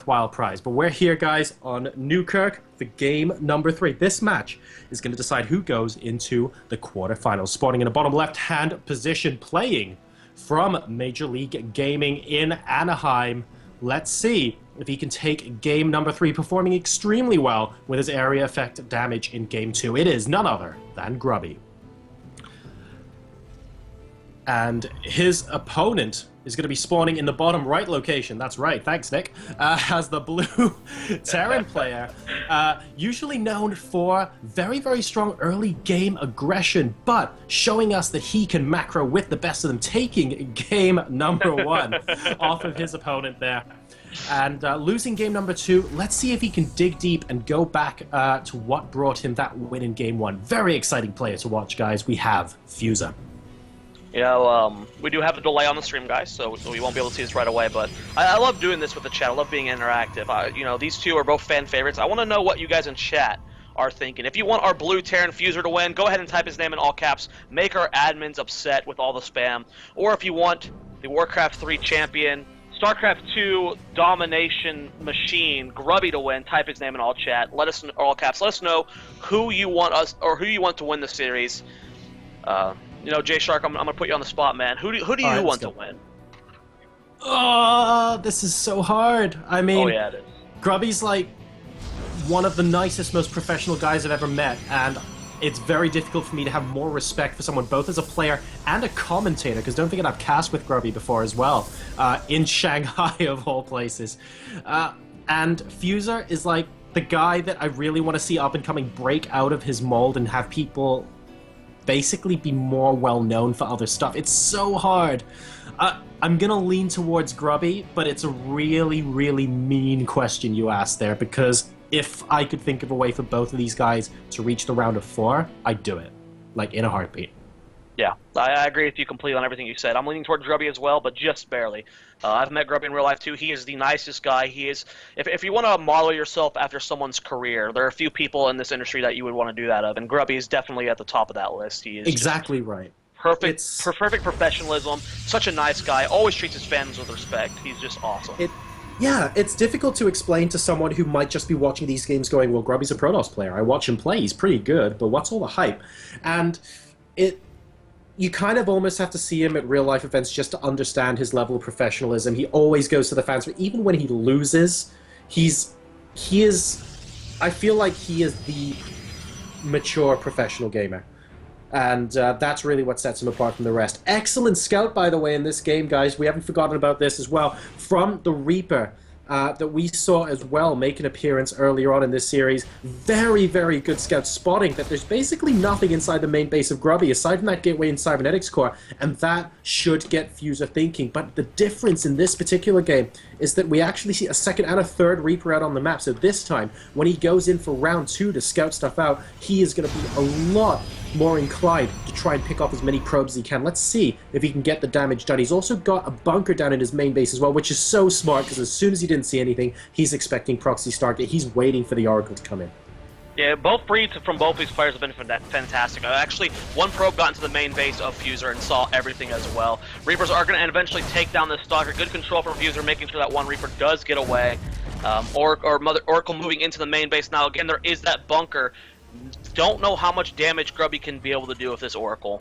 worthwhile prize. But we're here, guys, on Newkirk for game number 3. This match is going to decide who goes into the quarterfinals. Spawning in a bottom left-hand position, playing from Major League Gaming in Anaheim. Let's see if he can take game number 3, performing extremely well with his area effect damage in game 2. It is none other than Grubby. And his opponent is going to be spawning in the bottom right location. That's right. Thanks, Nick. As the blue Terran player, usually known for very, very strong early game aggression, but showing us that he can macro with the best of them, taking game number 1 off of his opponent there. And losing game number 2, let's see if he can dig deep and go back to what brought him that win in game 1. Very exciting player to watch, guys. We have Fuzer. You know, we do have a delay on the stream, guys, so we won't be able to see this right away, but I love doing this with the chat. I love being interactive. You know, these two are both fan favorites. I want to know what you guys in chat are thinking. If you want our blue Terran Fuzer to win, go ahead and type his name in all caps. Make our admins upset with all the spam. Or if you want the Warcraft 3 champion, Starcraft 2 domination machine, Grubby to win, type his name in all chat. Let us, all caps, let us know who you want us, or who you want to win the series. You know, Jay Shark, I'm gonna put you on the spot, man. Who do you want to win? Oh, this is so hard. I mean, oh yeah, it is. Grubby's like one of the nicest, most professional guys I've ever met, and it's very difficult for me to have more respect for someone both as a player and a commentator, because don't forget I've cast with Grubby before as well, in Shanghai of all places. And Fuzer is like the guy that I really want to see up and coming break out of his mold and have people basically be more well-known for other stuff. It's so hard. I'm gonna lean towards Grubby, but it's a really, really mean question you asked there, because if I could think of a way for both of these guys to reach the round of 4, I'd do it. Like, in a heartbeat. Yeah, I agree with you completely on everything you said. I'm leaning towards Grubby as well, but just barely. I've met Grubby in real life too. He is the nicest guy. He is. If you want to model yourself after someone's career, there are a few people in this industry that you would want to do that of, and Grubby is definitely at the top of that list. He is exactly right. Perfect professionalism. Such a nice guy. Always treats his fans with respect. He's just awesome. Yeah, it's difficult to explain to someone who might just be watching these games going, well, Grubby's a Protoss player. I watch him play. He's pretty good, but what's all the hype? And you kind of almost have to see him at real-life events just to understand his level of professionalism. He always goes to the fans, but even when he loses, he is... I feel like he is the mature professional gamer. And that's really what sets him apart from the rest. Excellent scout, by the way, in this game, guys. We haven't forgotten about this as well. From the Reaper that we saw as well make an appearance earlier on in this series. Very, very good scout spotting that there's basically nothing inside the main base of Grubby aside from that gateway and cybernetics core, and that should get Fuzer thinking. But the difference in this particular game is that we actually see a second and a third Reaper out on the map. So this time, when he goes in for round 2 to scout stuff out, he is going to be a lot more inclined to try and pick off as many probes as he can. Let's see if he can get the damage done. He's also got a bunker down in his main base as well, which is so smart, because as soon as he didn't see anything, he's expecting Proxy Stargate. He's waiting for the Oracle to come in. Yeah, both breeds from both these players have been fantastic. Actually, one probe got into the main base of Fuzer and saw everything as well. Reapers are going to eventually take down this Stalker. Good control from Fuzer, making sure that one Reaper does get away. Oracle moving into the main base. Now, again, there is that bunker. Don't know how much damage Grubby can be able to do with this Oracle.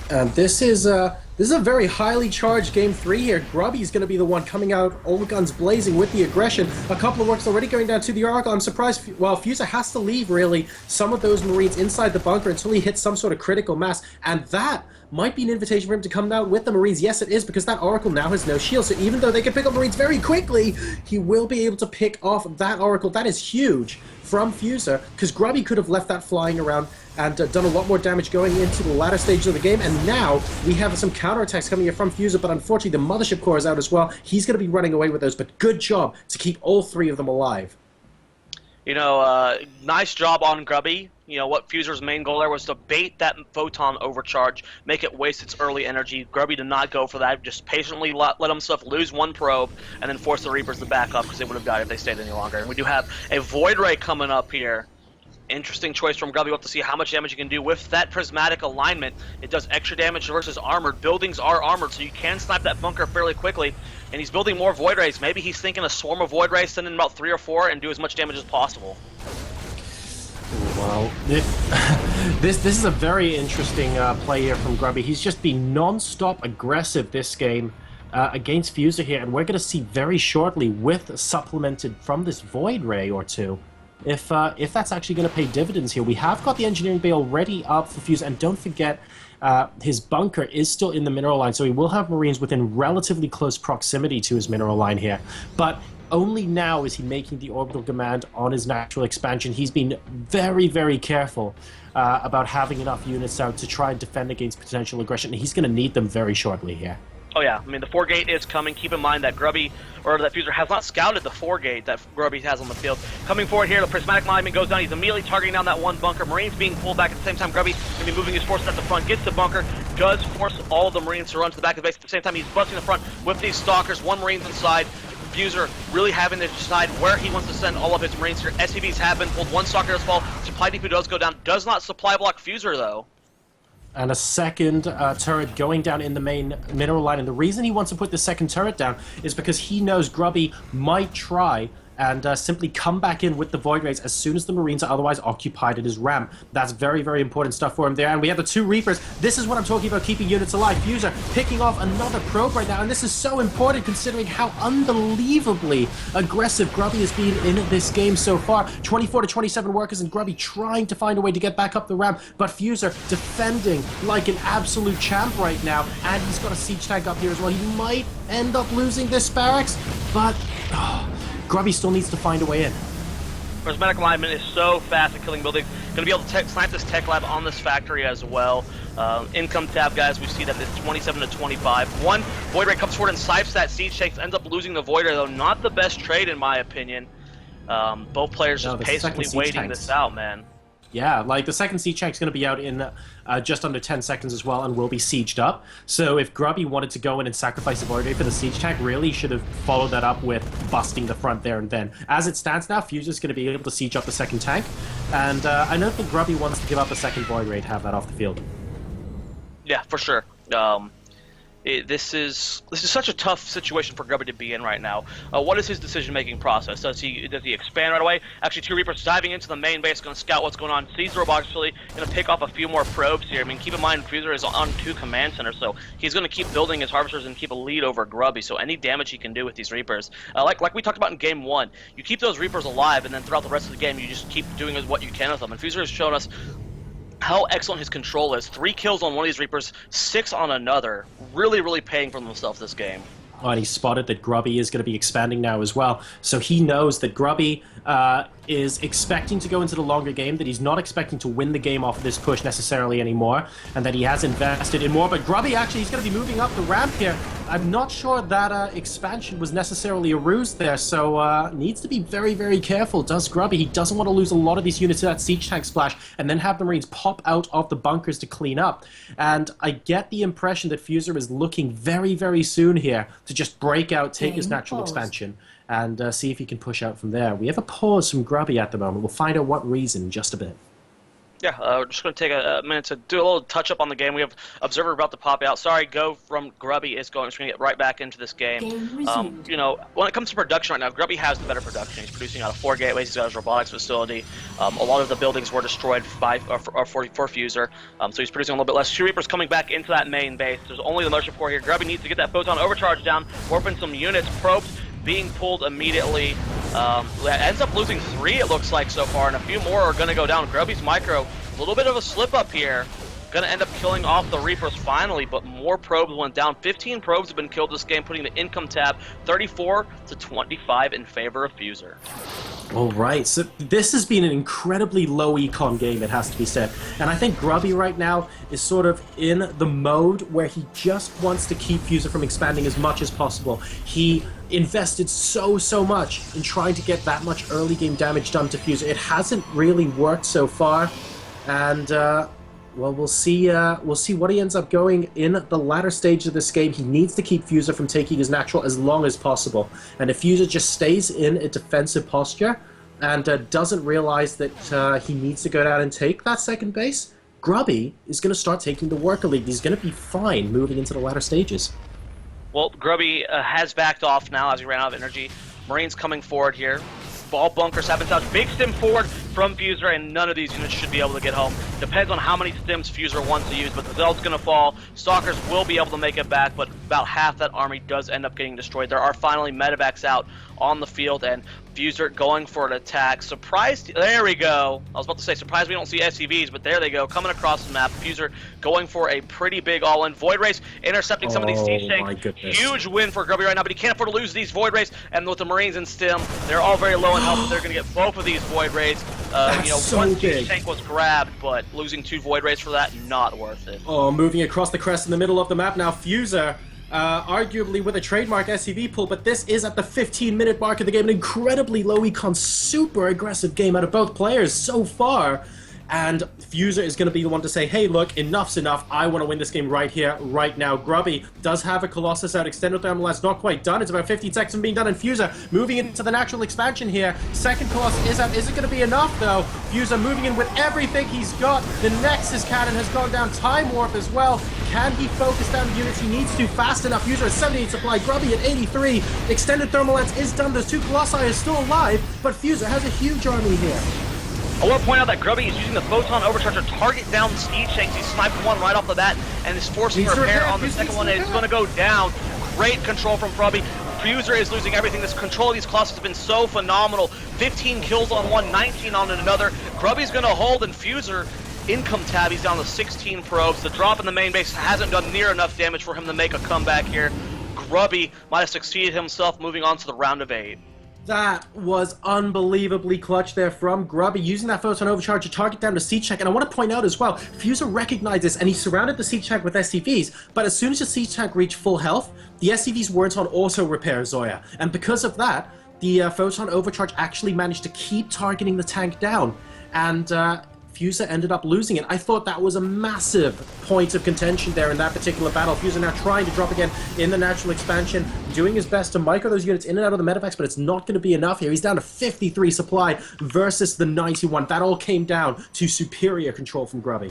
This is a very highly charged game 3 here. Grubby's going to be the one coming out all guns blazing with the aggression. A couple of works already going down to the Oracle. I'm surprised, well, Fuzer has to leave, really, some of those Marines inside the bunker until he hits some sort of critical mass, and that might be an invitation for him to come out with the Marines. Yes, it is, because that Oracle now has no shield, so even though they can pick up Marines very quickly, he will be able to pick off that Oracle. That is huge from Fuzer, because Grubby could have left that flying around and done a lot more damage going into the latter stages of the game, and now we have some counterattacks coming in from Fuzer, but unfortunately the Mothership Core is out as well. He's going to be running away with those, but good job to keep all 3 of them alive. You know, nice job on Grubby. You know, what Fuzer's main goal there was to bait that Photon overcharge, make it waste its early energy. Grubby did not go for that, just patiently let himself lose one probe and then force the Reapers to back up, because they would have died if they stayed any longer. And we do have a Void Ray coming up here. Interesting choice from Grubby. We'll have to see how much damage you can do with that prismatic alignment. It does extra damage versus armored. Buildings are armored, so you can snipe that bunker fairly quickly. And he's building more Void Rays. Maybe he's thinking a swarm of Void Rays, send in about 3 or 4, and do as much damage as possible. Well, this is a very interesting play here from Grubby. He's just been non-stop aggressive this game against Fuzer here, and we're going to see very shortly, with supplemented from this Void Ray or two, if that's actually going to pay dividends here. We have got the engineering bay already up for Fuzer, and don't forget, his bunker is still in the mineral line, so he will have Marines within relatively close proximity to his mineral line here. But only now is he making the orbital command on his natural expansion. He's been very, very careful about having enough units out to try and defend against potential aggression, and he's going to need them very shortly here. Oh yeah, I mean the 4 gate is coming. Keep in mind that Grubby, or that Fuzer, has not scouted the 4 gate that Grubby has on the field. Coming forward here, the prismatic alignment goes down. He's immediately targeting down that one bunker. Marines being pulled back at the same time. Grubby going to be moving his forces at the front, gets the bunker, does force all of the Marines to run to the back of the base. At the same time, he's busting the front with these stalkers. 1 Marine's inside. Fuzer really having to decide where he wants to send all of his Marines here. SCVs have been pulled. 1 stalker does fall. Supply depot does go down. Does not supply block Fuzer though. And a second turret going down in the main mineral line. And the reason he wants to put the second turret down is because he knows Grubby might try and simply come back in with the Void Rays as soon as the Marines are otherwise occupied at his ramp. That's very, very important stuff for him there. And we have the 2 Reapers. This is what I'm talking about, keeping units alive. Fuzer picking off another probe right now, and this is so important considering how unbelievably aggressive Grubby has been in this game so far. 24 to 27 workers, and Grubby trying to find a way to get back up the ramp, but Fuzer defending like an absolute champ right now, and he's got a siege tank up here as well. He might end up losing this barracks, but Grubby still needs to find a way in. Prismatic alignment is so fast at killing buildings. Going to be able to snipe this tech lab on this factory as well. Income tab, guys, we see that it's 27 to 25. 1 Void Ray comes forward and snipes that siege tank, ends up losing the Void Ray, though. Not the best trade, in my opinion. Both players just patiently waiting this out, man. Yeah, like the second siege tank's going to be out in just under 10 seconds as well, and will be sieged up. So if Grubby wanted to go in and sacrifice the Void Ray for the siege tank, really should have followed that up with busting the front there and then. As it stands now, Fuzer's going to be able to siege up the second tank, and I don't think Grubby wants to give up a second Void Ray to have that off the field. Yeah, for sure. This is such a tough situation for Grubby to be in right now. What is his decision-making process? Does he expand right away? Actually, 2 Reapers diving into the main base, going to scout what's going on. Sees the robotics facility, going to pick off a few more probes here. I mean, keep in mind, Fuzer is on 2 command centers, so he's going to keep building his harvesters and keep a lead over Grubby. So any damage he can do with these Reapers, like we talked about in Game 1, you keep those Reapers alive, and then throughout the rest of the game, you just keep doing what you can with them. And Fuzer has shown us how excellent his control is. 3 kills on one of these Reapers, 6 on another. Really, really paying for himself this game. Oh, and he spotted that Grubby is going to be expanding now as well. So he knows that Grubby is expecting to go into the longer game, that he's not expecting to win the game off of this push necessarily anymore, and that he has invested in more. But Grubby, actually, he's going to be moving up the ramp here. I'm not sure that expansion was necessarily a ruse there, so needs to be very, very careful, does Grubby. He doesn't want to lose a lot of these units to that siege tank splash, and then have the Marines pop out of the bunkers to clean up. And I get the impression that Fuzer is looking very, very soon here to just break out, take his natural expansion, and see if he can push out from there. We have a pause from Grubby at the moment. We'll find out what reason in just a bit. Yeah, we're just going to take a minute to do a little touch-up on the game. We have Observer about to pop out. Sorry, Go from Grubby is going. We're going to get right back into this game. You know, when it comes to production right now, Grubby has the better production. He's producing out of 4 gateways. He's got his robotics facility. A lot of the buildings were destroyed for Fuzer, so he's producing a little bit less. 2 Reapers coming back into that main base. There's only the Motion 4 here. Grubby needs to get that photon overcharge down, warping some units. Probes being pulled immediately. Ends up losing 3, it looks like, so far, and a few more are going to go down. Grubby's micro, a little bit of a slip up here. Going to end up killing off the Reapers finally, but more probes went down. 15 probes have been killed this game, putting the income tab 34 to 25 in favor of Fuzer. All right, so this has been an incredibly low econ game, it has to be said. And I think Grubby right now is sort of in the mode where he just wants to keep Fuzer from expanding as much as possible. He invested so much in trying to get that much early game damage done to Fuzer. It hasn't really worked so far, and well, we'll see what he ends up going in the latter stage of this game. He needs to keep Fuzer from taking his natural as long as possible. And if Fuzer just stays in a defensive posture, and doesn't realize that he needs to go down and take that second base, Grubby is going to start taking the worker lead. He's going to be fine moving into the latter stages. Well, Grubby has backed off now as he ran out of energy. Marines coming forward here. Ball bunkers have been touched. Big stim forward from Fuzer, and none of these units should be able to get home. Depends on how many stims Fuzer wants to use, but the Zeld's going to fall. Stalkers will be able to make it back, but about half that army does end up getting destroyed. There are finally medevacs out on the field, and Fuzer going for an attack. Surprised, there we go. I was about to say, surprised we don't see SCVs, but there they go, coming across the map. Fuzer going for a pretty big all-in. Void Race intercepting some of these siege tanks. Huge win for Grubby right now, but he can't afford to lose these Void Race, and with the Marines and Stim, they're all very low in health, but they're going to get both of these Void Rays. One siege tank was grabbed, but losing 2 Void Rays for that, not worth it. Oh, moving across the crest in the middle of the map now, Fuzer. Arguably with a trademark SCV pull, but this is at the 15-minute mark of the game. An incredibly low econ, super aggressive game out of both players so far. And Fuzer is going to be the one to say, hey, look, enough's enough. I want to win this game right here, right now. Grubby does have a Colossus out. Extended Thermal Lance not quite done. It's about 15 seconds from being done. And Fuzer moving into the natural expansion here. Second Colossus is out. Is it going to be enough, though? Fuzer moving in with everything he's got. The Nexus cannon has gone down. Time Warp as well. Can he focus down the units he needs to fast enough? Fuzer at 78 supply. Grubby at 83. Extended Thermal Lance is done. Those 2 Colossi are still alive, but Fuzer has a huge army here. I want to point out that Grubby is using the Photon Overcharge to target down the siege tanks. He sniped one right off the bat and is forcing repair on the second one, and it's going to go down. Great control from Grubby. Fuzer is losing everything. This control of these Colossus has been so phenomenal. 15 kills on one, 19 on another. Grubby's going to hold, and Fuzer, income tab, he's down to 16 probes. The drop in the main base hasn't done near enough damage for him to make a comeback here. Grubby might have succeeded himself, moving on to the round of 8. That was unbelievably clutch there from Grubby, using that Photon Overcharge to target down the siege tank. And I want to point out as well, Fuzer recognized this, and he surrounded the siege tank with SCVs, but as soon as the siege tank reached full health, the SCVs weren't on auto repair Zoya. And because of that, the Photon Overcharge actually managed to keep targeting the tank down. And Fuzer ended up losing it. I thought that was a massive point of contention there in that particular battle. Fuzer now trying to drop again in the natural expansion, doing his best to micro those units in and out of the medevacs, but it's not going to be enough here. He's down to 53 supply versus the 91. That all came down to superior control from Grubby.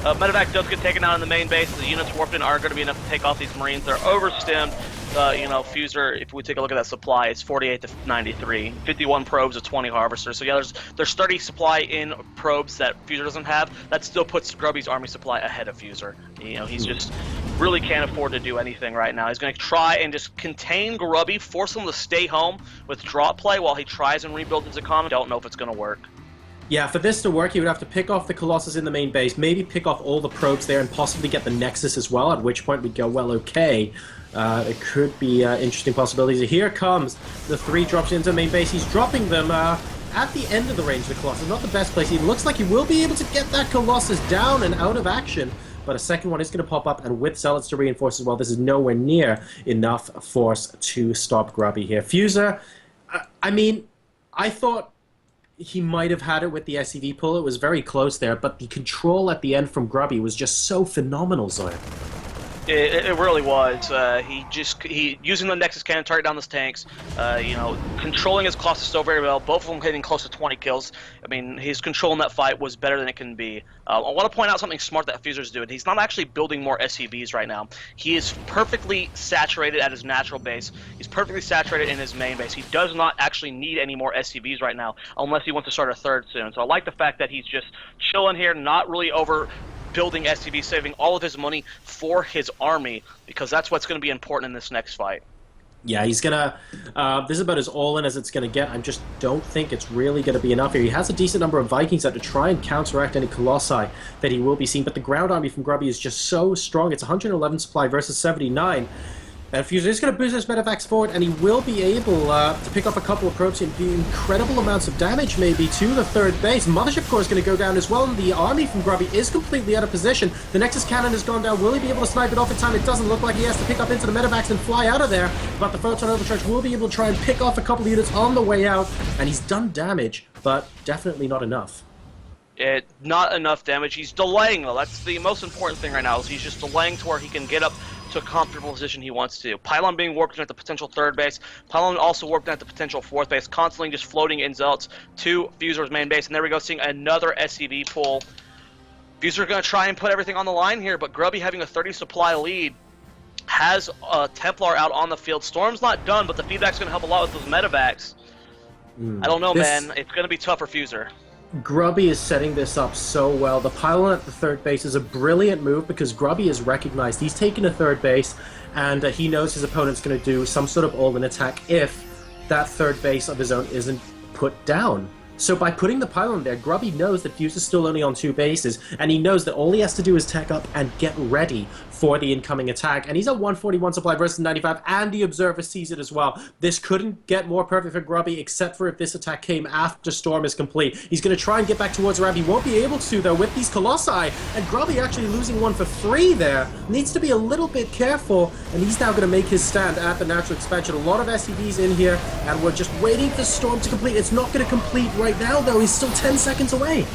Medevac does get taken out in the main base. The units warped in are going to be enough to take off these Marines. They're overstimmed. Fuzer, if we take a look at that supply, it's 48 to 93. 51 probes of 20 harvesters. So yeah, there's 30 supply in probes that Fuzer doesn't have. That still puts Grubby's army supply ahead of Fuzer. He's just really can't afford to do anything right now. He's going to try and just contain Grubby, force him to stay home with drop play while he tries and rebuilds his economy. Don't know if it's going to work. Yeah, for this to work, he would have to pick off the Colossus in the main base, maybe pick off all the probes there, and possibly get the Nexus as well, at which point we'd go, well, okay. It could be interesting possibilities. Here comes the 3 drops into the main base. He's dropping them at the end of the range of the Colossus. Not the best place. It looks like he will be able to get that Colossus down and out of action, but a second one is going to pop up, and with Zealots to reinforce as well, this is nowhere near enough force to stop Grubby here. Fuzer, I thought he might have had it with the SCV pull. It was very close there, but the control at the end from Grubby was just so phenomenal, Zoya. It really was. He using the Nexus cannon target down those tanks. Controlling his Colossus so very well. Both of them hitting close to 20 kills. I mean, his control in that fight was better than it can be. I want to point out something smart that Fuzer's doing. He's not actually building more SCVs right now. He is perfectly saturated at his natural base. He's perfectly saturated in his main base. He does not actually need any more SCVs right now, unless he wants to start a third soon. So I like the fact that he's just chilling here, not really over building SCV, saving all of his money for his army, because that's what's going to be important in this next fight. Yeah, he's gonna. This is about as all-in as it's gonna get. I just don't think it's really gonna be enough here. He has a decent number of Vikings out to try and counteract any Colossi that he will be seeing, but the ground army from Grubby is just so strong. It's 111 supply versus 79. And Fuzer is going to boost his medevacs forward, and he will be able to pick up a couple of probes and do incredible amounts of damage, maybe, to the third base. Mothership Core is going to go down as well, and the army from Grubby is completely out of position. The Nexus Cannon has gone down. Will he be able to snipe it off in time? It doesn't look like he has to pick up into the medevacs and fly out of there, but the Photon Overcharge will be able to try and pick off a couple of units on the way out, and he's done damage, but definitely not enough. Not enough damage. He's delaying, though. That's the most important thing right now, is he's just delaying to where he can get up to a comfortable position he wants to. Pylon being warped in at the potential third base. Pylon also warped in at the potential fourth base, constantly just floating in Zealots to Fuzer's main base. And there we go, seeing another SCV pull. Fuzer going to try and put everything on the line here, but Grubby having a 30 supply lead has a Templar out on the field. Storm's not done, but the feedback's going to help a lot with those medevacs. I don't know, man. It's going to be tough for Fuzer. Grubby is setting this up so well. The pylon at the third base is a brilliant move because Grubby is recognized. He's taken a third base, and he knows his opponent's going to do some sort of all-in attack if that third base of his own isn't put down. So by putting the pylon there, Grubby knows that Fuzer's still only on 2 bases, and he knows that all he has to do is tech up and get ready for the incoming attack. And he's at 141 supply versus 95, and the Observer sees it as well. This couldn't get more perfect for Grubby, except for if this attack came after Storm is complete. He's going to try and get back towards Ramp. He won't be able to, though, with these Colossi. And Grubby actually losing 1 for 3 there. Needs to be a little bit careful, and he's now going to make his stand at the natural expansion. A lot of SCVs in here, and we're just waiting for Storm to complete. It's not going to complete right now, though. He's still 10 seconds away.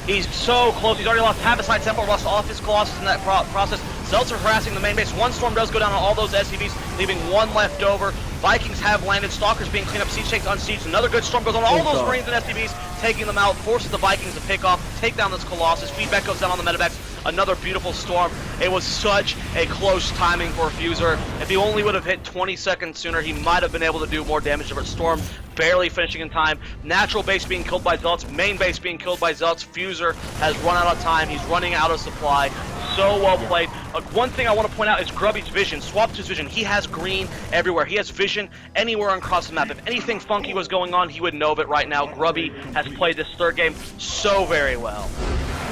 He's so close. He's already lost half his side. Templar lost all of his Colossus in that process. Zealots are harassing the main base. One Storm does go down on all those SCVs, leaving 1 left over. Vikings have landed. Stalkers being cleaned up. Siege takes unsieged. Another good Storm goes on all those Marines and SCVs, taking them out. Forces the Vikings to pick off, take down this Colossus. Feedback goes down on the medevacs. Another beautiful Storm. It was such a close timing for Fuzer. If he only would have hit 20 seconds sooner, he might have been able to do more damage. But Storm barely finishing in time. Natural base being killed by Zealots. Main base being killed by Zealots. Fuzer has run out of time. He's running out of supply. So well played. One thing I want to point out is Grubby's vision. Swapped his vision. He has green everywhere. He has vision anywhere across the map. If anything funky was going on, he would know of it right now. Grubby has played this third game so very well.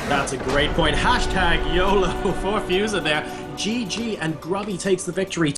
That's a great point. Hashtag YOLO for Fuzer there. GG, and Grubby takes the victory.